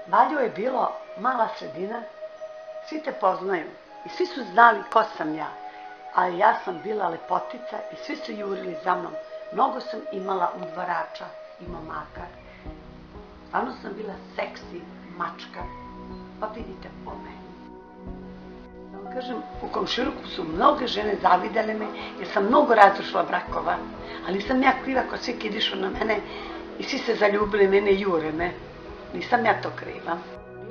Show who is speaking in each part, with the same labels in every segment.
Speaker 1: Valjevo je bilo mala sredina, svi te poznaju i svi su znali ko sam ja, ali ja sam bila lepotica i svi su jurili za mnom. Mnogo sam imala udvarača i momaka. Stvarno sam bila seksi mačka, pa vidite po meni. Da vam kažem, u komšiluku su mnoge žene zavidele me jer sam mnogo razrušila brakova, ali sam ja kriva ko svi kidišu na mene i svi se zaljubili mene i jure me. Nisam ja to kriva.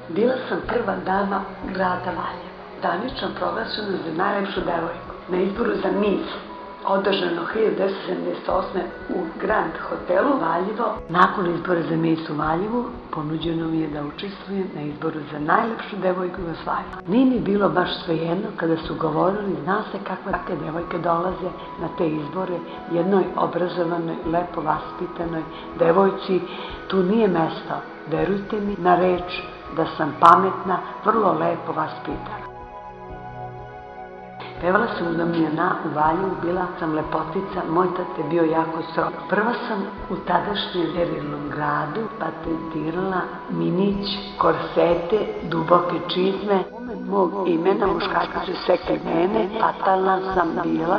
Speaker 1: Bila sam prva dama grada Valjevo, zvanično proglašena za najlepšu devojku na izboru za Miss, održano 1978. u Grand hotelu Valjevo. Nakon izbora za Miss u Valjevu ponuđeno mi je da učestvujem na izboru za najlepšu devojku u Jugoslaviji. Nije mi bilo baš svejedno kada su govorili, zna se kakve devojke dolaze na te izbore, jednoj obrazovanoj, lepo vaspitanoj devojci, tu nije mesto. Verujte mi na reč da sam pametna, vrlo lepo vaspitana. Pevala sam u Damjana u Valjevu, bila sam lepotica, moj tate je bio jako strog. Prva sam u tadašnjem sterilnom gradu patentirala minić, korsete, duboke čizme. Mog imena muškarci su sekli mene, fatalna sam bila.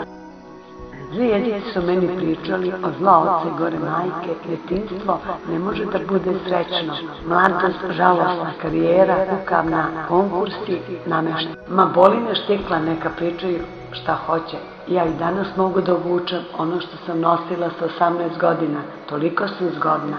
Speaker 1: Djeca su meni pričali o zla oca i gore majke, djetinjstvo ne može da bude srećno, mladost, žalosna karijera, ukavna, konkursi, nameštaj. Ma boli me štikla, neka pričaju šta hoće. Ja i danas mogu da obučem ono što sam nosila sa 18 godina, toliko sam zgodna.